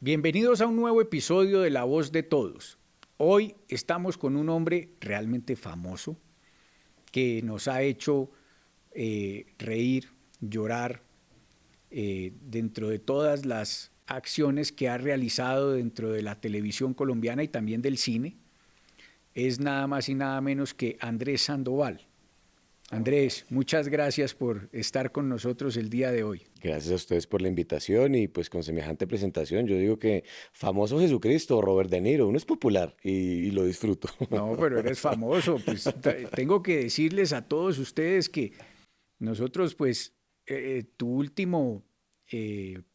Bienvenidos a un nuevo episodio de La Voz de Todos. Hoy estamos con un hombre realmente famoso que nos ha hecho reír, llorar, dentro de todas las acciones que ha realizado dentro de la televisión colombiana y también del cine. Es nada más y nada menos que Andrés Sandoval. Andrés, muchas gracias por estar con nosotros el día de hoy. Gracias a ustedes por la invitación y pues con semejante presentación yo digo que famoso Jesucristo, Robert De Niro, uno es popular y lo disfruto. No, pero eres famoso. Pues tengo que decirles a todos ustedes que nosotros, pues, tu último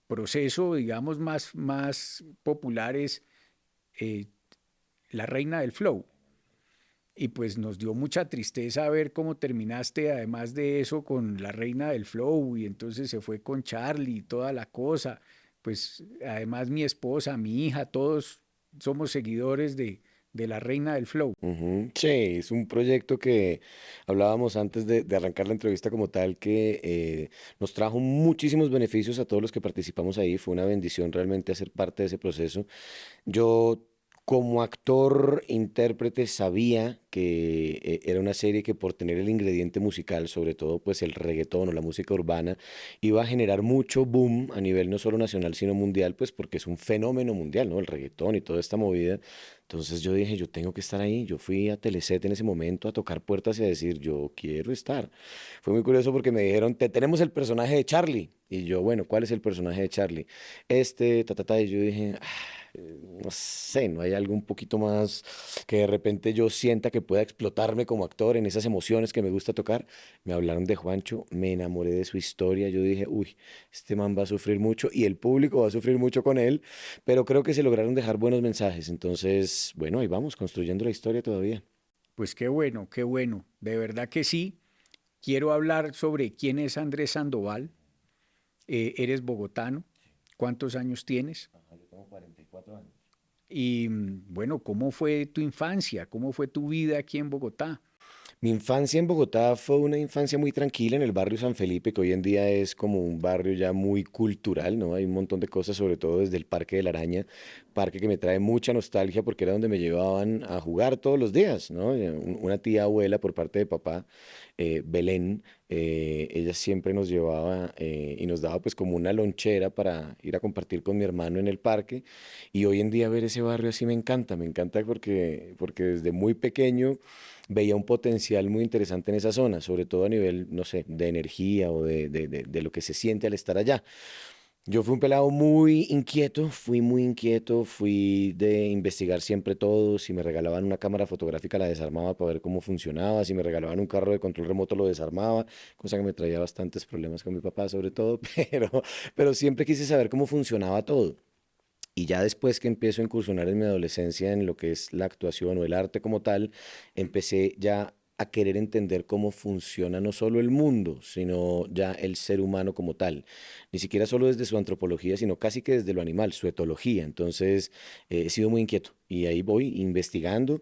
proceso, digamos, más popular es eh, La Reina del Flow. Y pues nos dio mucha tristeza ver cómo terminaste, además de eso, con La Reina del Flow, y entonces se fue con Charlie y toda la cosa. Pues además mi esposa, mi hija, todos somos seguidores de La Reina del Flow. Ujú. Sí, es un proyecto que hablábamos antes de arrancar la entrevista como tal, que nos trajo muchísimos beneficios a todos los que participamos ahí. Fue una bendición realmente hacer parte de ese proceso. Yo como actor, intérprete, sabía que era una serie que por tener el ingrediente musical, sobre todo pues el reggaetón o la música urbana, iba a generar mucho boom a nivel no solo nacional, sino mundial, pues porque es un fenómeno mundial, ¿no? El reggaetón y toda esta movida. Entonces yo dije, yo tengo que estar ahí. Yo fui a Teleset en ese momento a tocar puertas y a decir, yo quiero estar. Fue muy curioso porque me dijeron, te tenemos el personaje de Charlie. Y yo, bueno, ¿cuál es el personaje de Charlie? Y yo dije, no sé, no hay algo un poquito más que de repente yo sienta que pueda explotarme como actor en esas emociones que me gusta tocar. Me hablaron de Juancho, me enamoré de su historia. Yo dije, uy, este man va a sufrir mucho y el público va a sufrir mucho con él, pero creo que se lograron dejar buenos mensajes. Entonces, bueno, ahí vamos, construyendo la historia todavía. Pues qué bueno, qué bueno. De verdad que sí. Quiero hablar sobre quién es Andrés Sandoval. Eres bogotano. ¿Cuántos años tienes? Ajá, yo tengo 44 años. Y bueno, ¿cómo fue tu infancia? ¿Cómo fue tu vida aquí en Bogotá? Mi infancia en Bogotá fue una infancia muy tranquila en el barrio San Felipe, que hoy en día es como un barrio ya muy cultural, ¿no? Hay un montón de cosas, sobre todo desde el Parque de la Araña, parque que me trae mucha nostalgia porque era donde me llevaban a jugar todos los días, ¿no? Una tía abuela por parte de papá, Belén, ella siempre nos llevaba y nos daba pues como una lonchera para ir a compartir con mi hermano en el parque. Y hoy en día ver ese barrio así me encanta porque desde muy pequeño veía un potencial muy interesante en esa zona, sobre todo a nivel, no sé, de energía o de lo que se siente al estar allá. Yo fui un pelado muy inquieto, fui muy inquieto, fui de investigar siempre todo. Si me regalaban una cámara fotográfica la desarmaba para ver cómo funcionaba, si me regalaban un carro de control remoto lo desarmaba, cosa que me traía bastantes problemas con mi papá sobre todo, pero siempre quise saber cómo funcionaba todo. Y ya después que empiezo a incursionar en mi adolescencia en lo que es la actuación o el arte como tal, empecé ya a querer entender cómo funciona no solo el mundo, sino ya el ser humano como tal. Ni siquiera solo desde su antropología, sino casi que desde lo animal, su etología. Entonces, he sido muy inquieto y ahí voy investigando.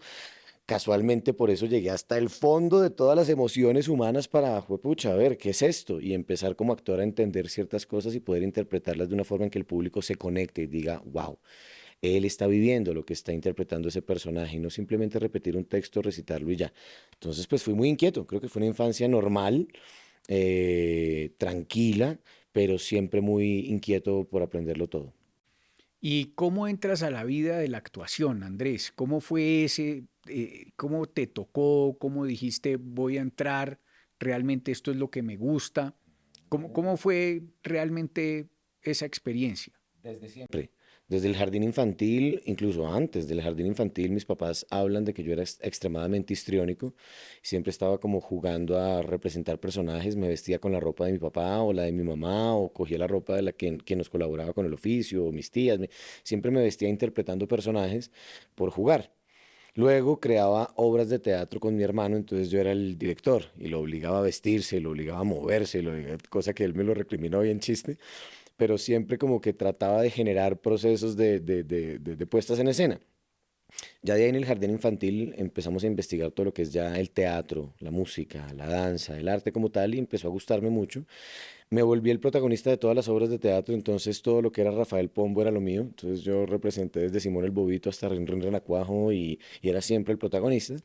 Casualmente por eso llegué hasta el fondo de todas las emociones humanas para, juepucha, a ver, ¿qué es esto? Y empezar como actor a entender ciertas cosas y poder interpretarlas de una forma en que el público se conecte y diga, wow, él está viviendo lo que está interpretando ese personaje y no simplemente repetir un texto, recitarlo y ya. Entonces, pues fui muy inquieto, creo que fue una infancia normal, tranquila, pero siempre muy inquieto por aprenderlo todo. ¿Y cómo entras a la vida de la actuación, Andrés? ¿Cómo fue cómo te tocó? ¿Cómo dijiste voy a entrar? ¿Realmente esto es lo que me gusta? ¿Cómo fue realmente esa experiencia? Desde siempre. Desde el jardín infantil, incluso antes del jardín infantil, mis papás hablan de que yo era extremadamente histriónico. Siempre estaba como jugando a representar personajes, me vestía con la ropa de mi papá o la de mi mamá, o cogía la ropa de quien nos colaboraba con el oficio, o mis tías. Siempre me vestía interpretando personajes por jugar. Luego creaba obras de teatro con mi hermano, entonces yo era el director y lo obligaba a vestirse, lo obligaba a moverse, cosa que él me lo recriminó bien chiste, pero siempre como que trataba de generar procesos de puestas en escena. Ya de ahí en el jardín infantil empezamos a investigar todo lo que es ya el teatro, la música, la danza, el arte como tal, y empezó a gustarme mucho. Me volví el protagonista de todas las obras de teatro, entonces todo lo que era Rafael Pombo era lo mío. Entonces yo representé desde Simón el Bobito hasta Rin Rin Renacuajo y era siempre el protagonista.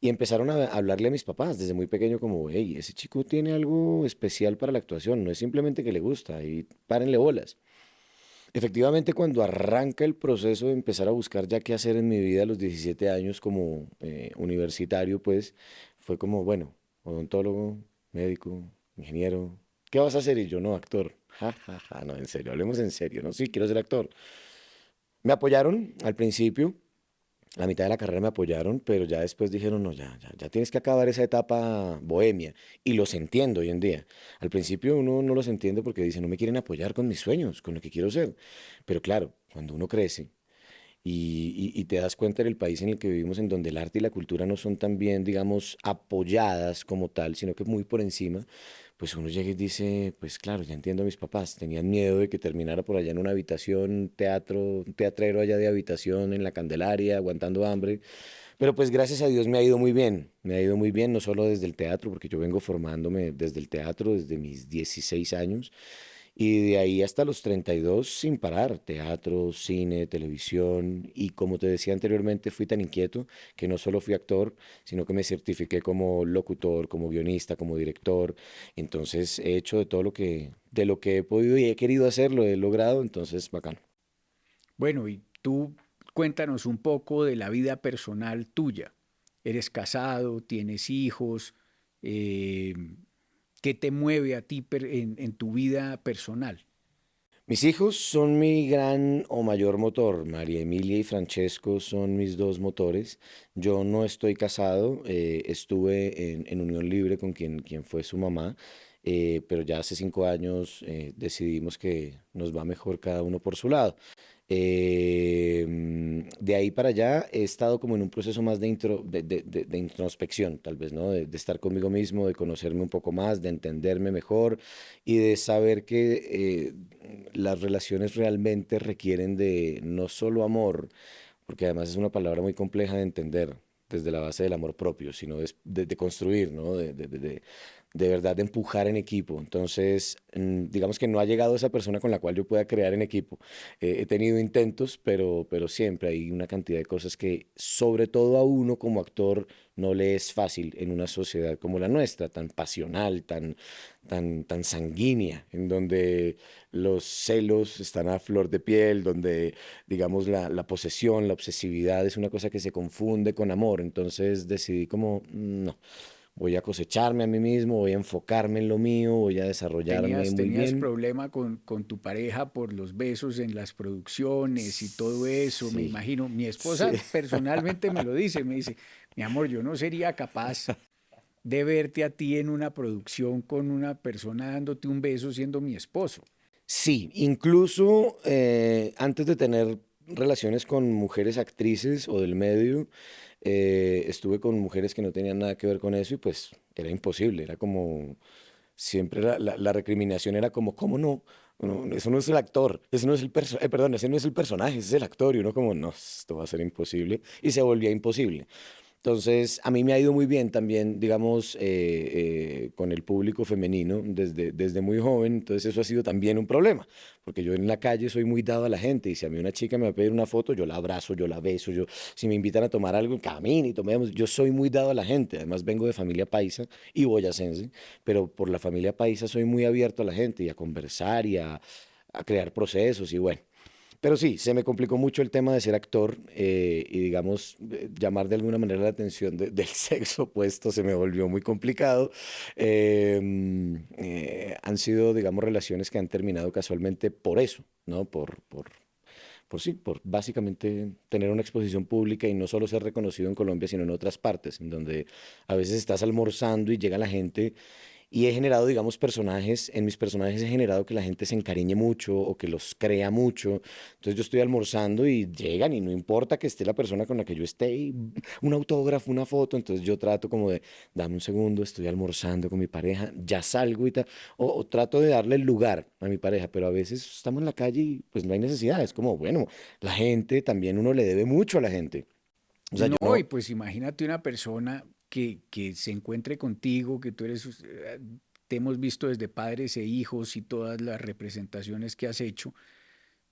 Y empezaron a hablarle a mis papás desde muy pequeño como, hey, ese chico tiene algo especial para la actuación, no es simplemente que le gusta y párenle bolas. Efectivamente, cuando arranca el proceso de empezar a buscar ya qué hacer en mi vida a los 17 años como universitario, pues fue como, bueno, odontólogo, médico, ingeniero, ¿qué vas a hacer? Y yo, no, actor. Ja, ja, ja, no, en serio, hablemos en serio, ¿no? Sí, quiero ser actor. Me apoyaron al principio, la mitad de la carrera me apoyaron, pero ya después dijeron, no, ya tienes que acabar esa etapa bohemia. Y los entiendo hoy en día. Al principio uno no los entiende porque dice, no me quieren apoyar con mis sueños, con lo que quiero ser. Pero claro, cuando uno crece y te das cuenta del país en el que vivimos, en donde el arte y la cultura no son tan bien, digamos, apoyadas como tal, sino que muy por encima, pues uno llega y dice, pues claro, ya entiendo a mis papás, tenían miedo de que terminara por allá en una habitación, un teatrero allá de habitación en la Candelaria, aguantando hambre, pero pues gracias a Dios me ha ido muy bien, me ha ido muy bien, no solo desde el teatro, porque yo vengo formándome desde el teatro, desde mis 16 años, y de ahí hasta los 32 sin parar, teatro, cine, televisión, y como te decía anteriormente, fui tan inquieto que no solo fui actor, sino que me certifiqué como locutor, como guionista, como director, entonces he hecho de lo que he podido y he querido hacer, lo he logrado, entonces bacano. Bueno, y tú cuéntanos un poco de la vida personal tuya. ¿Eres casado? ¿Tienes hijos? Eh, ¿Qué te mueve a ti en tu vida personal? Mis hijos son mi gran o mayor motor. María Emilia y Francesco son mis dos motores. Yo no estoy casado, estuve en unión libre con quien fue su mamá, pero ya hace 5 años decidimos que nos va mejor cada uno por su lado. De ahí para allá he estado como en un proceso más de introspección, tal vez, ¿no? De estar conmigo mismo, de conocerme un poco más, de entenderme mejor y de saber que las relaciones realmente requieren de no solo amor, porque además es una palabra muy compleja de entender desde la base del amor propio, sino de construir, ¿no? De verdad de empujar en equipo. Entonces, digamos que no ha llegado esa persona con la cual yo pueda crear en equipo. He tenido intentos, pero siempre hay una cantidad de cosas que, sobre todo a uno como actor, no le es fácil en una sociedad como la nuestra, tan pasional, tan sanguínea, en donde los celos están a flor de piel, donde, digamos, la posesión, la obsesividad es una cosa que se confunde con amor. Entonces decidí como, no, voy a cosecharme a mí mismo, voy a enfocarme en lo mío, voy a desarrollarme muy ¿Tenías bien. problema con tu pareja por los besos en las producciones y todo eso? Me Sí, imagino, mi sí. esposa personalmente me lo dice, me dice, mi amor, yo no sería capaz de verte a ti en una producción con una persona dándote un beso siendo mi esposo. Sí, incluso antes de tener relaciones con mujeres actrices o del medio, estuve con mujeres que no tenían nada que ver con eso y pues era imposible, era como, siempre la recriminación era como, ¿cómo no? No, eso no es el actor, eso no es perdón, ese no es el personaje, ese es el actor y uno como, no, esto va a ser imposible y se volvía imposible. Entonces, a mí me ha ido muy bien también, digamos, con el público femenino desde muy joven. Entonces, eso ha sido también un problema, porque yo en la calle soy muy dado a la gente y si a mí una chica me va a pedir una foto, yo la abrazo, yo la beso, si me invitan a tomar algo, camine y tomemos. Yo soy muy dado a la gente. Además, vengo de familia paisa y boyacense, pero por la familia paisa soy muy abierto a la gente y a conversar a crear procesos y bueno. Pero sí, se me complicó mucho el tema de ser actor y digamos, llamar de alguna manera la atención del sexo opuesto se me volvió muy complicado. Han sido, digamos, relaciones que han terminado casualmente por eso, ¿no? Por básicamente tener una exposición pública y no solo ser reconocido en Colombia, sino en otras partes, en donde a veces estás almorzando y llega la gente y he generado, digamos, personajes, en mis personajes he generado que la gente se encariñe mucho o que los crea mucho. Entonces yo estoy almorzando y llegan y no importa que esté la persona con la que yo esté, y un autógrafo, una foto, entonces yo trato como de, dame un segundo, estoy almorzando con mi pareja, ya salgo y tal, o trato de darle el lugar a mi pareja, pero a veces estamos en la calle y pues no hay necesidad, es como, bueno, la gente, también uno le debe mucho a la gente. O sea, yo No, y no, pues imagínate una persona que se encuentre contigo, que tú eres te hemos visto desde Padres e Hijos y todas las representaciones que has hecho,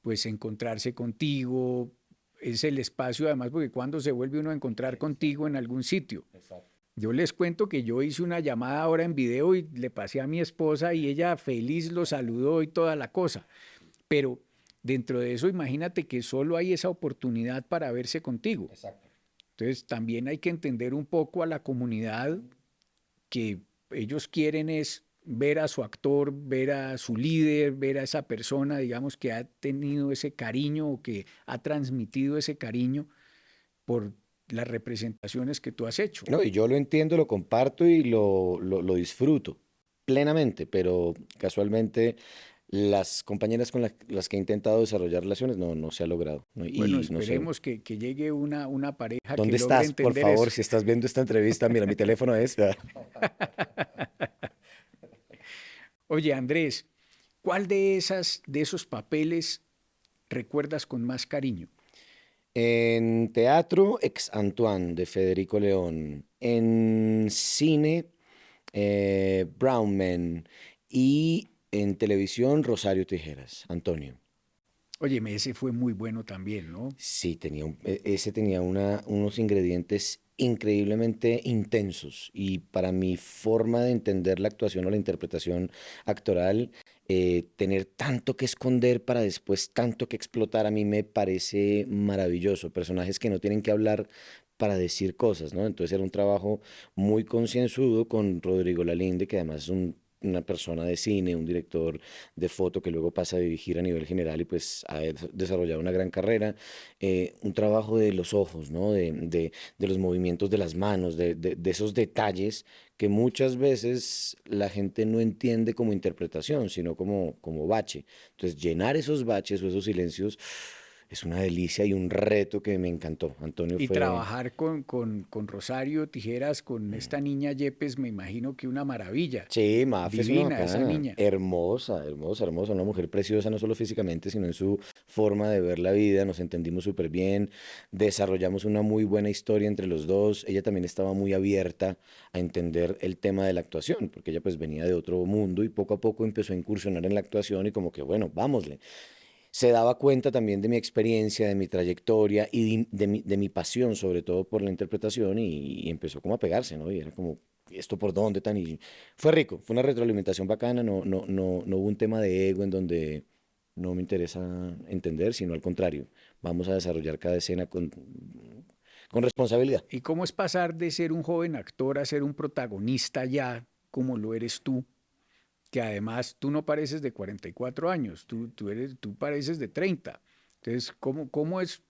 pues encontrarse contigo es el espacio, además, porque cuando se vuelve uno a encontrar contigo en algún sitio. Yo les cuento que yo hice una llamada ahora en video y le pasé a mi esposa y ella feliz lo saludó y toda la cosa. Pero dentro de eso, imagínate que solo hay esa oportunidad para verse contigo. Entonces, también hay que entender un poco a la comunidad que ellos quieren es ver a su actor, ver a su líder, ver a esa persona, digamos, que ha tenido ese cariño o que ha transmitido ese cariño por las representaciones que tú has hecho. No, y yo lo entiendo, lo comparto y lo disfruto plenamente, pero casualmente las compañeras con las que he intentado desarrollar relaciones no se ha logrado, ¿no? Bueno, Y no sé, esperemos que llegue una pareja que ¿dónde logre estás? Por entender favor, eso. si estás viendo esta entrevista, mira, mi teléfono es... Oye, Andrés, ¿cuál de esos papeles recuerdas con más cariño? En teatro, Ex Antoine de Federico León. En cine, Brown Man. Y en televisión, Rosario Tijeras, Antonio. Óyeme, ese fue muy bueno también, ¿no? Sí, ese tenía unos ingredientes increíblemente intensos y para mi forma de entender la actuación o la interpretación actoral, tener tanto que esconder para después tanto que explotar a mí me parece maravilloso. Personajes que no tienen que hablar para decir cosas, ¿no? Entonces era un trabajo muy concienzudo con Rodrigo Lalinde, que además es una persona de cine, un director de foto que luego pasa a dirigir a nivel general y pues ha desarrollado una gran carrera. Un trabajo de los ojos, ¿no? De los movimientos de las manos, de esos detalles que muchas veces la gente no entiende como interpretación, sino como bache. Entonces, llenar esos baches o esos silencios es una delicia y un reto que me encantó. Antonio Y fue... trabajar con Rosario Tijeras, con esta niña Yepes, me imagino que una maravilla. Sí, Mafe es una Divina esa bacana, niña. hermosa, hermosa, hermosa, una mujer preciosa, no solo físicamente, sino en su forma de ver la vida, nos entendimos súper bien, desarrollamos una muy buena historia entre los dos, ella también estaba muy abierta a entender el tema de la actuación, porque ella pues venía de otro mundo y poco a poco empezó a incursionar en la actuación y como que bueno, vámosle. Se daba cuenta también de mi experiencia, de mi trayectoria y de mi pasión, sobre todo por la interpretación, y empezó como a pegarse, ¿no? Y era como, ¿esto por dónde tan? Y fue rico, fue una retroalimentación bacana, no hubo un tema de ego en donde no me interesa entender, sino al contrario, vamos a desarrollar cada escena con responsabilidad. ¿Y cómo es pasar de ser un joven actor a ser un protagonista ya, como lo eres tú? Que además tú no pareces de 44 años, tú pareces de 30. Entonces, ¿cómo es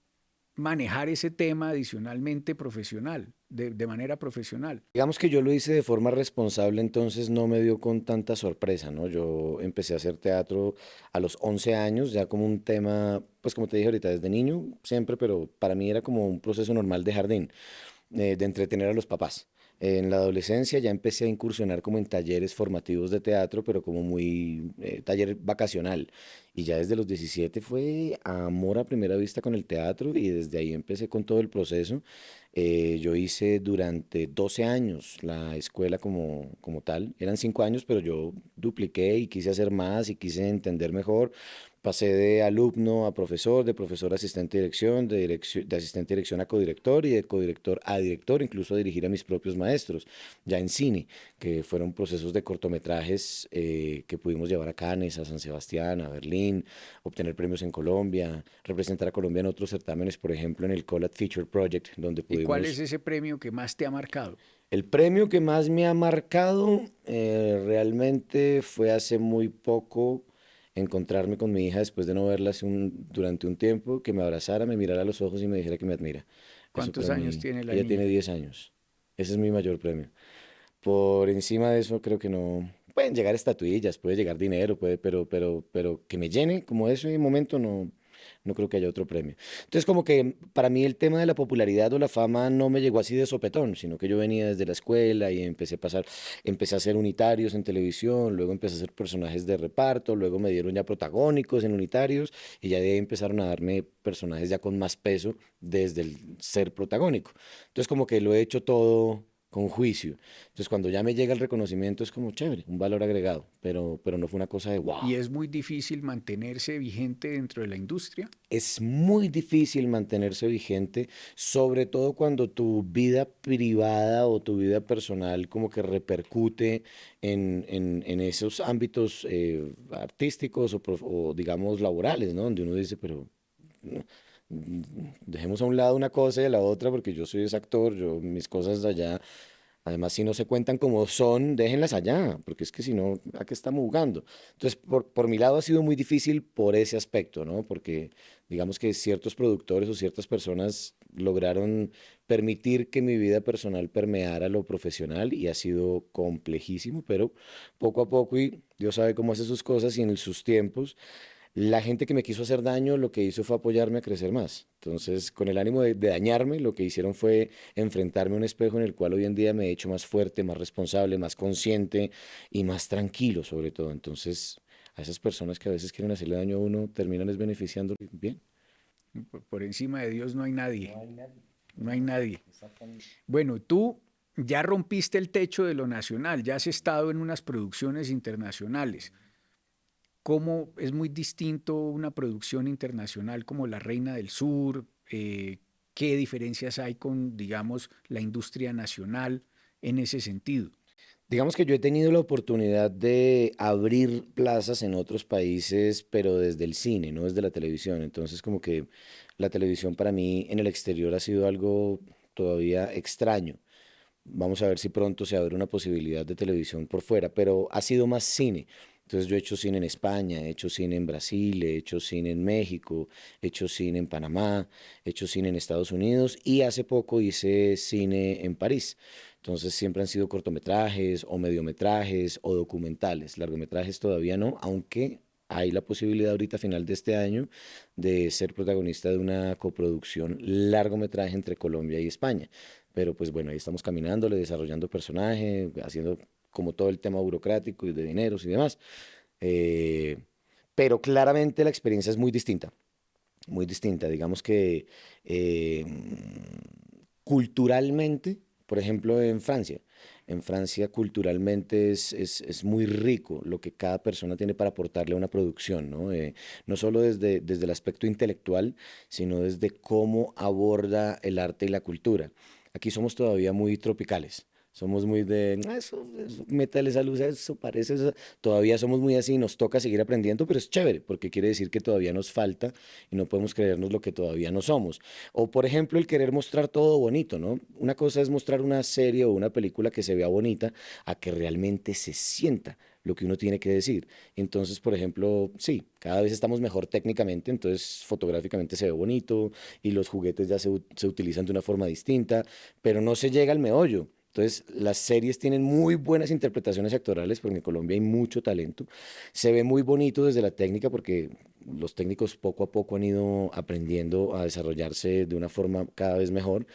manejar ese tema adicionalmente profesional, de manera profesional? Digamos que yo lo hice de forma responsable, entonces no me dio con tanta sorpresa, ¿no? Yo empecé a hacer teatro a los 11 años, ya como un tema, pues como te dije ahorita, desde niño, siempre, pero para mí era como un proceso normal de jardín, de entretener a los papás. En la adolescencia ya empecé a incursionar como en talleres formativos de teatro, pero como muy taller vacacional. Y ya desde los 17 fue amor a primera vista con el teatro y desde ahí empecé con todo el proceso. Yo hice durante 12 años la escuela como tal. Eran 5 años, pero yo dupliqué y quise hacer más y quise entender mejor. Pasé de alumno a profesor, de profesor a asistente de dirección, de asistente de dirección a codirector y de codirector a director, incluso a dirigir a mis propios maestros, ya en cine, que fueron procesos de cortometrajes que pudimos llevar a Cannes, a San Sebastián, a Berlín, obtener premios en Colombia, representar a Colombia en otros certámenes, por ejemplo en el Collat Feature Project, donde ¿Y cuál es pudimos... ese premio que más te ha marcado? El premio que más me ha marcado realmente fue hace muy poco encontrarme con mi hija después de no verla durante un tiempo, que me abrazara, me mirara a los ojos y me dijera que me admira. Eso ¿Cuántos para años mí, tiene la ella tiene niña? 10 años. Ese es mi mayor premio. Por encima de eso creo que no. Pueden llegar estatuillas, puede llegar dinero, pero que me llene como ese momento no creo que haya otro premio. Entonces como que para mí el tema de la popularidad o la fama no me llegó así de sopetón, sino que yo venía desde la escuela y empecé a hacer unitarios en televisión, luego empecé a hacer personajes de reparto, luego me dieron ya protagónicos en unitarios y ya de ahí empezaron a darme personajes ya con más peso desde el ser protagónico. Entonces como que lo he hecho todo con juicio. Entonces, cuando ya me llega el reconocimiento es como chévere, un valor agregado, pero no fue una cosa de Y wow. es muy difícil mantenerse vigente dentro de la industria. Es muy difícil mantenerse vigente, sobre todo cuando tu vida privada o tu vida personal como que repercute en esos ámbitos artísticos o, digamos laborales, ¿no? Donde uno dice, pero no, dejemos a un lado una cosa y a la otra porque yo soy ese actor, yo mis cosas de allá. Además, si no se cuentan como son, déjenlas allá, porque es que si no, ¿a qué estamos jugando? Entonces, por mi lado ha sido muy difícil por ese aspecto, ¿no? Porque digamos que ciertos productores o ciertas personas lograron permitir que mi vida personal permeara lo profesional y ha sido complejísimo, pero poco a poco, y Dios sabe cómo hace sus cosas y en sus tiempos, la gente que me quiso hacer daño lo que hizo fue apoyarme a crecer más. Entonces, con el ánimo de dañarme, lo que hicieron fue enfrentarme a un espejo en el cual hoy en día me he hecho más fuerte, más responsable, más consciente y más tranquilo sobre todo. Entonces, a esas personas que a veces quieren hacerle daño a uno, terminan es beneficiándolo bien. Por encima de Dios no hay No nadie, hay nadie. no hay nadie. Exactamente. Bueno, tú ya rompiste el techo de lo nacional, ya has estado en unas producciones internacionales. ¿Cómo es muy distinto una producción internacional como La Reina del Sur? ¿Qué diferencias hay con, digamos, la industria nacional en ese sentido? Digamos que yo he tenido la oportunidad de abrir plazas en otros países, pero desde el cine, no desde la televisión. Entonces, como que la televisión para mí en el exterior ha sido algo todavía extraño. Vamos a ver si pronto se abre una posibilidad de televisión por fuera, pero ha sido más cine. Entonces yo he hecho cine en España, he hecho cine en Brasil, he hecho cine en México, he hecho cine en Panamá, he hecho cine en Estados Unidos y hace poco hice cine en París. Entonces siempre han sido cortometrajes o mediometrajes o documentales. Largometrajes todavía no, aunque hay la posibilidad ahorita a final de este año de ser protagonista de una coproducción largometraje entre Colombia y España. Pero pues bueno, ahí estamos caminándole, desarrollando personaje, haciendo como todo el tema burocrático y de dineros y demás. Eh, pero claramente la experiencia es muy distinta, muy distinta. Digamos que culturalmente, por ejemplo, en Francia culturalmente es muy rico lo que cada persona tiene para aportarle a una producción, ¿no? No solo desde el aspecto intelectual, sino desde cómo aborda el arte y la cultura. Aquí somos todavía muy tropicales. Somos muy de, "Ah, eso, métale esa luz, a eso parece eso". Todavía somos muy así, nos toca seguir aprendiendo, pero es chévere, porque quiere decir que todavía nos falta y no podemos creernos lo que todavía no somos. O por ejemplo, el querer mostrar todo bonito, ¿no? Una cosa es mostrar una serie o una película que se vea bonita a que realmente se sienta lo que uno tiene que decir. Entonces, por ejemplo, sí, cada vez estamos mejor técnicamente, entonces fotográficamente se ve bonito y los juguetes ya se utilizan de una forma distinta, pero no se llega al meollo. Entonces, las series tienen muy buenas interpretaciones actorales, porque en Colombia hay mucho talento. Se ve muy bonito desde la técnica, porque los técnicos poco a poco han ido aprendiendo a desarrollarse de una forma cada vez mejor,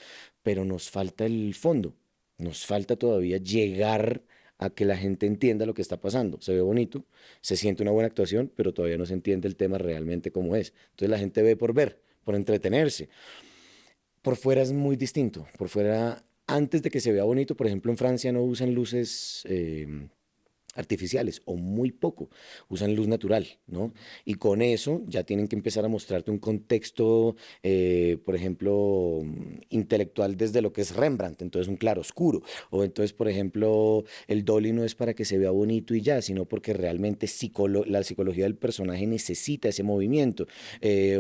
pero nos falta el fondo. Nos falta todavía llegar a que la gente entienda lo que está pasando. Se ve bonito, se siente una buena actuación, pero todavía no se entiende el tema realmente como es. Entonces la gente ve por ver, por entretenerse. Por fuera es muy distinto. Por fuera, antes de que se vea bonito, por ejemplo, en Francia no usan luces artificiales o muy poco, usan luz natural, ¿no? Y con eso ya tienen que empezar a mostrarte un contexto, por ejemplo, intelectual desde lo que es Rembrandt, entonces un claro oscuro, o entonces, por ejemplo, el dolly no es para que se vea bonito y ya, sino porque realmente la psicología del personaje necesita ese movimiento,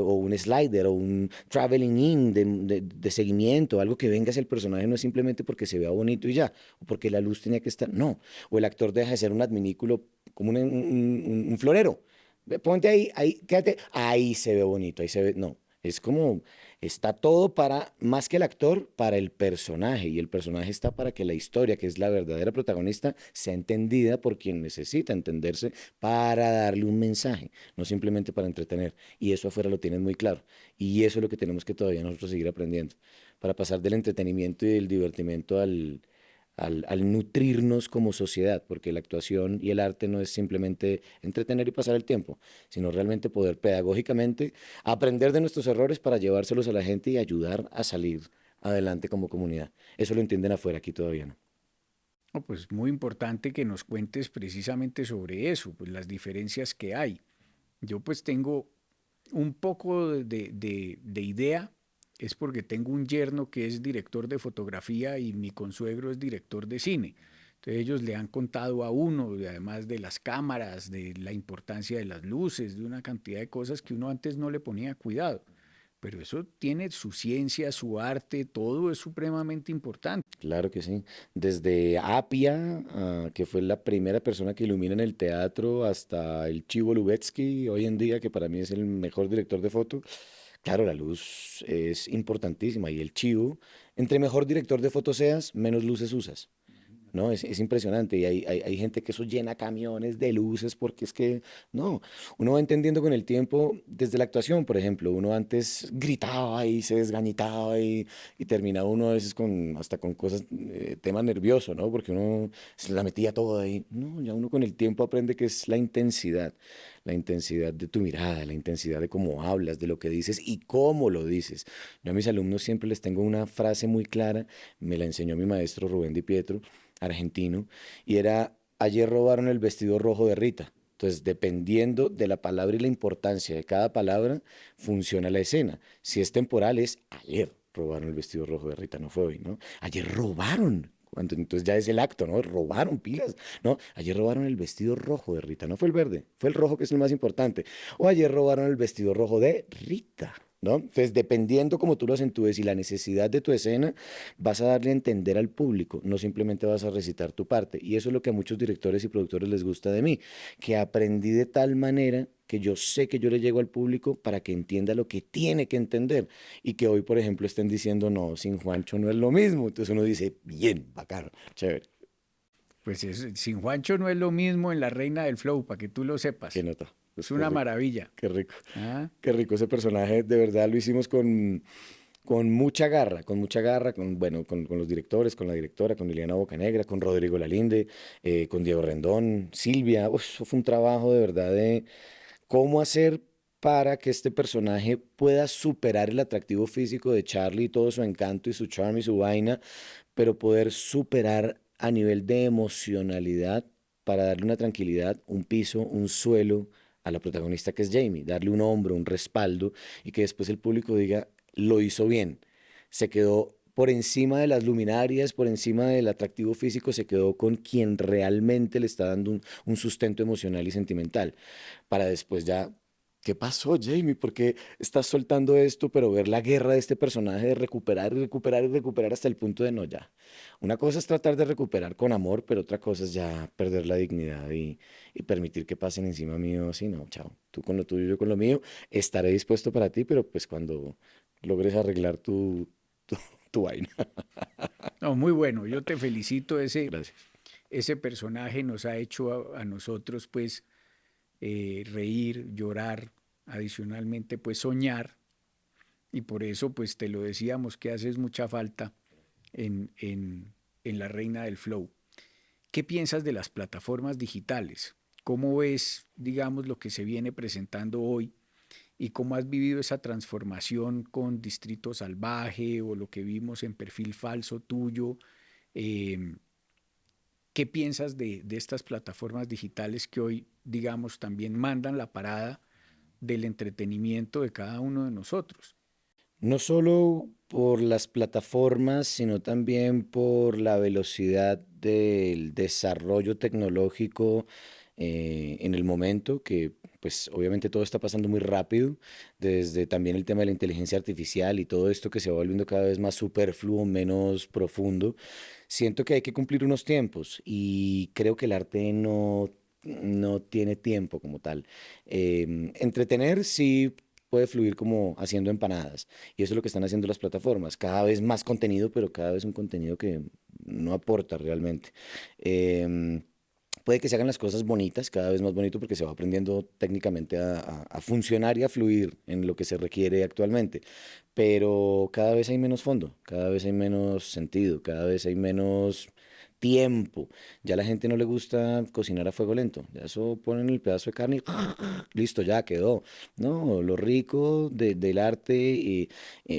o un slider, o un traveling in de seguimiento, algo que venga hacia el personaje no es simplemente porque se vea bonito y ya, o porque la luz tenía que estar, no, o el actor deja de ser un adminículo como un florero. Ponte ahí, ahí, quédate, ahí se ve bonito, ahí se ve, no, es como, está todo para, más que el actor, para el personaje, y el personaje está para que la historia, que es la verdadera protagonista, sea entendida por quien necesita entenderse para darle un mensaje, no simplemente para entretener, y eso afuera lo tienen muy claro, y eso es lo que tenemos que todavía nosotros seguir aprendiendo, para pasar del entretenimiento y del divertimento al nutrirnos como sociedad, porque la actuación y el arte no es simplemente entretener y pasar el tiempo, sino realmente poder pedagógicamente aprender de nuestros errores para llevárselos a la gente y ayudar a salir adelante como comunidad. Eso lo entienden afuera, aquí todavía no. No, pues muy importante que nos cuentes precisamente sobre eso, pues las diferencias que hay. Yo pues tengo un poco de idea, es porque tengo un yerno que es director de fotografía y mi consuegro es director de cine. Entonces ellos le han contado a uno, además de las cámaras, de la importancia de las luces, de una cantidad de cosas que uno antes no le ponía cuidado. Pero eso tiene su ciencia, su arte, todo es supremamente importante. Claro que sí. Desde Apia, que fue la primera persona que ilumina en el teatro, hasta el Chivo Lubetsky, hoy en día, que para mí es el mejor director de foto. Claro, la luz es importantísima y el Chivo, entre mejor director de foto seas, menos luces usas. No, es impresionante y hay gente que eso llena camiones de luces porque es que, no, uno va entendiendo con el tiempo, desde la actuación, por ejemplo, uno antes gritaba y se desgañitaba y terminaba uno a veces con, hasta con cosas, tema nervioso, ¿no? Porque uno se la metía todo ahí. No, ya uno con el tiempo aprende que es la intensidad de tu mirada, la intensidad de cómo hablas, de lo que dices y cómo lo dices. Yo a mis alumnos siempre les tengo una frase muy clara, me la enseñó mi maestro Rubén Di Pietro, argentino, y era, ayer robaron el vestido rojo de Rita. Entonces, dependiendo de la palabra y la importancia de cada palabra, funciona la escena. Si es temporal, es ayer robaron el vestido rojo de Rita, no fue hoy, ¿no? Ayer robaron. Entonces ya es el acto, ¿no? Robaron pilas, ¿no? Ayer robaron el vestido rojo de Rita, no fue el verde, fue el rojo que es el más importante. O ayer robaron el vestido rojo de Rita, ¿no? Entonces, dependiendo como tú lo acentúes y la necesidad de tu escena, vas a darle a entender al público, no simplemente vas a recitar tu parte. Y eso es lo que a muchos directores y productores les gusta de mí, que aprendí de tal manera que yo sé que yo le llego al público para que entienda lo que tiene que entender. Y que hoy, por ejemplo, estén diciendo, no, sin Juancho no es lo mismo. Entonces uno dice, bien, bacano, chévere. Pues sin Juancho no es lo mismo en La Reina del Flow, para que tú lo Qué sepas. nota. Es Pues qué una rico, maravilla. qué rico. ¿Ah? Qué rico ese personaje, de verdad lo hicimos con mucha garra, bueno, con los directores, con la directora, con Liliana Bocanegra, con Rodrigo Lalinde, con Diego Rendón, Silvia. Uf, eso fue un trabajo de verdad de cómo hacer para que este personaje pueda superar el atractivo físico de Charlie y todo su encanto y su charm y su vaina, pero poder superar a nivel de emocionalidad para darle una tranquilidad, un piso, un suelo a la protagonista que es Jamie, darle un hombro, un respaldo y que después el público diga, lo hizo bien, se quedó por encima de las luminarias, por encima del atractivo físico, se quedó con quien realmente le está dando un sustento emocional y sentimental, para después ya, ¿qué pasó, Jamie? ¿Por qué estás soltando esto? Pero ver la guerra de este personaje de recuperar y recuperar y recuperar hasta el punto de no, ya. Una cosa es tratar de recuperar con amor, pero otra cosa es ya perder la dignidad y permitir que pasen encima mío. Así, no, chao. Tú con lo tuyo, yo con lo mío. Estaré dispuesto para ti, pero pues cuando logres arreglar tu vaina. No, muy bueno. Yo te felicito. Gracias. Ese personaje nos ha hecho a nosotros, pues, reír, llorar, adicionalmente, pues, soñar. Y por eso, pues, te lo decíamos que haces mucha falta en La Reina del Flow. ¿Qué piensas de las plataformas digitales? ¿Cómo ves, digamos, lo que se viene presentando hoy y cómo has vivido esa transformación con Distrito Salvaje o lo que vimos en Perfil Falso tuyo? Eh, ¿Qué piensas de estas plataformas digitales que hoy, digamos, también mandan la parada del entretenimiento de cada uno de nosotros? No solo por las plataformas, sino también por la velocidad del desarrollo tecnológico en el momento, que pues obviamente todo está pasando muy rápido, desde también el tema de la inteligencia artificial y todo esto que se va volviendo cada vez más superfluo, menos profundo. Siento que hay que cumplir unos tiempos y creo que el arte no tiene tiempo como tal. Entretener sí puede fluir como haciendo empanadas. Y eso es lo que están haciendo las plataformas. Cada vez más contenido, pero cada vez un contenido que no aporta realmente. Em, Puede que se hagan las cosas bonitas, cada vez más bonito, porque se va aprendiendo técnicamente a funcionar y a fluir en lo que se requiere actualmente. Pero cada vez hay menos fondo, cada vez hay menos sentido, cada vez hay menos tiempo. Ya a la gente no le gusta cocinar a fuego lento. Ya eso ponen el pedazo de carne y listo, ya quedó. No, lo rico del arte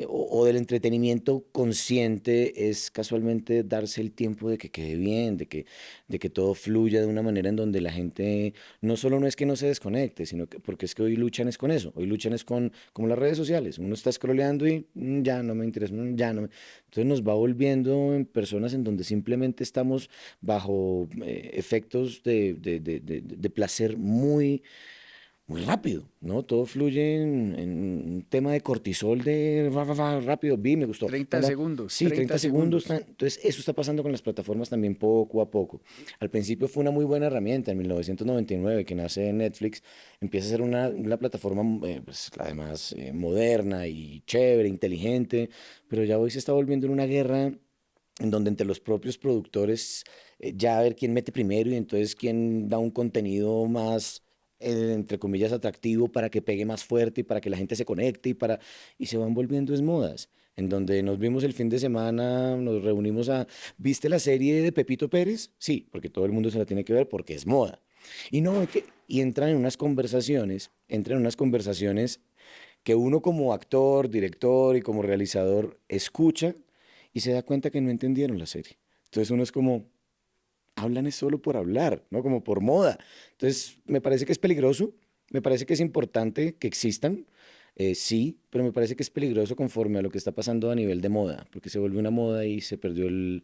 o del entretenimiento consciente es casualmente darse el tiempo de que quede bien, de que todo fluya de una manera en donde la gente no solo no es que no se desconecte, sino que porque es que hoy luchan es con eso. Hoy luchan es con como las redes sociales. Uno está scrolleando y ya no me interesa, ya no me... Entonces nos va volviendo en personas en donde simplemente estamos bajo efectos de placer muy rápido, ¿no? Todo fluye en un tema de cortisol de rápido, vi, me gustó. 30 Bam, bam. segundos, Sí, 30 30 segundos. segundos. Entonces, eso está pasando con las plataformas también poco a poco. Al principio fue una muy buena herramienta en 1999 que nace en Netflix. Empieza a ser una plataforma, pues, además, moderna y chévere, inteligente, pero ya hoy se está volviendo en una guerra en donde entre los propios productores ya a ver quién mete primero y entonces quién da un contenido más, entre comillas, atractivo para que pegue más fuerte y para que la gente se conecte y se van volviendo es modas. En donde nos vimos el fin de semana, nos reunimos a, ¿viste la serie de Pepito Pérez? Sí, porque todo el mundo se la tiene que ver porque es moda. Y no, y entran en unas conversaciones que uno como actor, director y como realizador escucha y se da cuenta que no entendieron la serie. Entonces uno es como, hablan es solo por hablar, ¿no? Como por moda. Entonces me parece que es peligroso, me parece que es importante que existan, sí, pero me parece que es peligroso conforme a lo que está pasando a nivel de moda, porque se vuelve una moda y se perdió el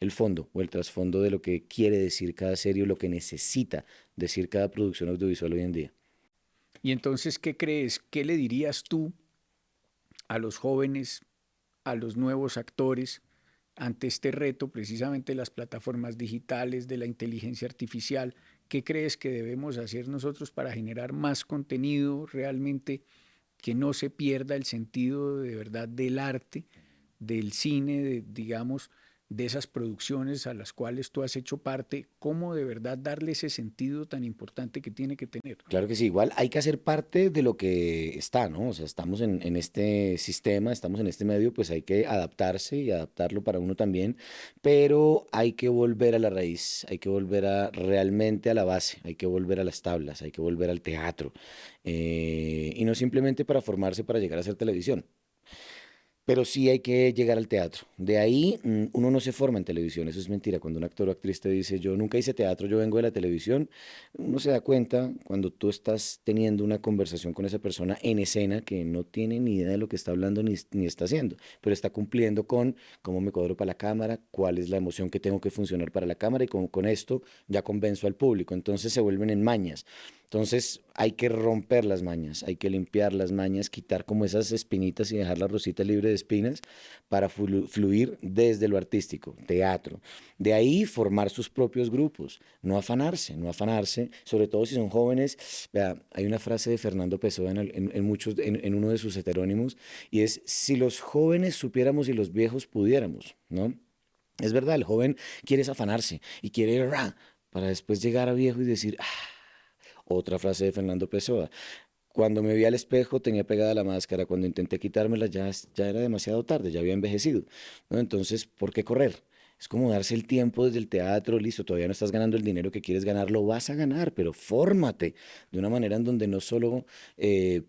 fondo o el trasfondo de lo que quiere decir cada serie o lo que necesita decir cada producción audiovisual hoy en día. Y entonces, ¿qué crees? ¿Qué le dirías tú a los jóvenes, a los nuevos actores, ante este reto precisamente de las plataformas digitales, de la inteligencia artificial? ¿Qué crees que debemos hacer nosotros para generar más contenido realmente que no se pierda el sentido de verdad del arte, del cine, digamos, de esas producciones a las cuales tú has hecho parte? ¿Cómo de verdad darle ese sentido tan importante que tiene que tener? Claro que sí, igual hay que hacer parte de lo que está, ¿no? O sea, estamos en este sistema, estamos en este medio, pues hay que adaptarse y adaptarlo para uno también, pero hay que volver a la raíz, hay que volver a realmente a la base, hay que volver a las tablas, hay que volver al teatro, y no simplemente para formarse para llegar a hacer televisión. Pero sí hay que llegar al teatro. De ahí uno no se forma en televisión, eso es mentira. Cuando un actor o actriz te dice, yo nunca hice teatro, yo vengo de la televisión, uno se da cuenta cuando tú estás teniendo una conversación con esa persona en escena que no tiene ni idea de lo que está hablando ni está haciendo, pero está cumpliendo con cómo me cuadro para la cámara, cuál es la emoción que tengo que funcionar para la cámara y con esto ya convenzo al público. Entonces se vuelven en mañas. Entonces hay que romper las mañas, hay que limpiar las mañas, quitar como esas espinitas y dejar la rosita libre de espinas para fluir desde lo artístico, teatro. De ahí formar sus propios grupos, no afanarse, no afanarse, sobre todo si son jóvenes. Vea, hay una frase de Fernando Pessoa en uno de sus heterónimos y es, si los jóvenes supiéramos y los viejos pudiéramos, ¿no? Es verdad, el joven quiere es afanarse y quiere para después llegar a viejo y decir, otra frase de Fernando Pessoa. Cuando me vi al espejo tenía pegada la máscara, cuando intenté quitármela ya era demasiado tarde, ya había envejecido, ¿no? Entonces, ¿por qué correr? Es como darse el tiempo desde el teatro, listo, todavía no estás ganando el dinero que quieres ganar, lo vas a ganar, pero fórmate de una manera en donde no solo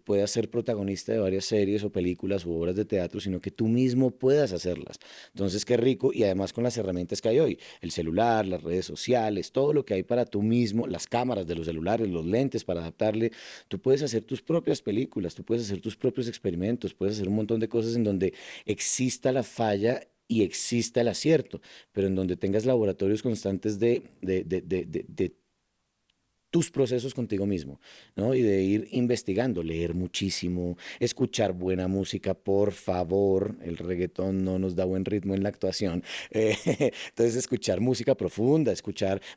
puedas ser protagonista de varias series o películas u obras de teatro, sino que tú mismo puedas hacerlas. Entonces, qué rico, y además con las herramientas que hay hoy, el celular, las redes sociales, todo lo que hay para tú mismo, las cámaras de los celulares, los lentes para adaptarle. Tú puedes hacer tus propias películas, tú puedes hacer tus propios experimentos, puedes hacer un montón de cosas en donde exista la falla y exista el acierto, pero en donde tengas laboratorios constantes de tus procesos contigo mismo, ¿no? Y de ir investigando, leer muchísimo, escuchar buena música, por favor. El reggaetón no nos da buen ritmo en la actuación. Eh, entonces, escuchar música profunda,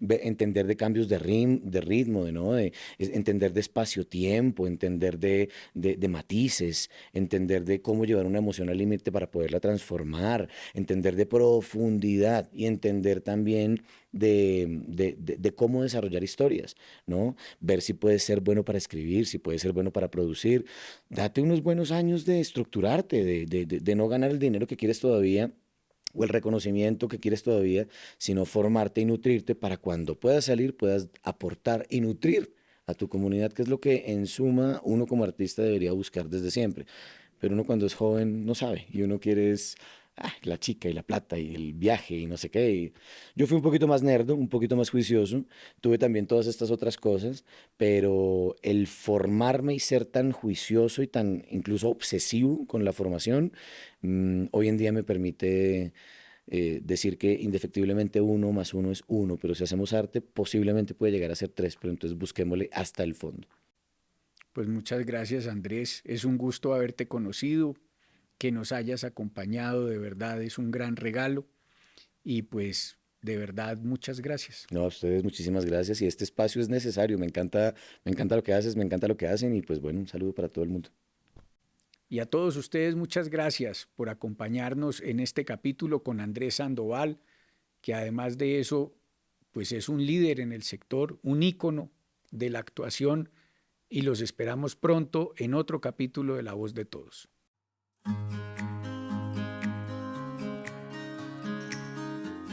entender de cambios de ritmo, ¿no? Entender de espacio-tiempo, entender de matices, entender de cómo llevar una emoción al límite para poderla transformar, entender de profundidad y entender también de cómo desarrollar historias, ¿no? Ver si puedes ser bueno para escribir, si puedes ser bueno para producir. Date unos buenos años de estructurarte, de no ganar el dinero que quieres todavía o el reconocimiento que quieres todavía, sino formarte y nutrirte para cuando puedas salir, puedas aportar y nutrir a tu comunidad, que es lo que en suma uno como artista debería buscar desde siempre. Pero uno cuando es joven no sabe y uno quiere es la chica y la plata y el viaje y no sé qué. Y yo fui un poquito más nerdo, un poquito más juicioso, tuve también todas estas otras cosas, pero el formarme y ser tan juicioso y tan incluso obsesivo con la formación, hoy en día me permite decir que indefectiblemente uno más uno es uno, pero si hacemos arte posiblemente puede llegar a ser tres, pero entonces busquémosle hasta el fondo. Pues muchas gracias, Andrés. Es un gusto haberte conocido, que nos hayas acompañado, de verdad es un gran regalo y pues de verdad muchas gracias. No, a ustedes muchísimas gracias y este espacio es necesario, me encanta lo que haces, me encanta lo que hacen y pues bueno, un saludo para todo el mundo. Y a todos ustedes muchas gracias por acompañarnos en este capítulo con Andrés Sandoval, que además de eso, pues es un líder en el sector, un ícono de la actuación y los esperamos pronto en otro capítulo de La Voz de Todos.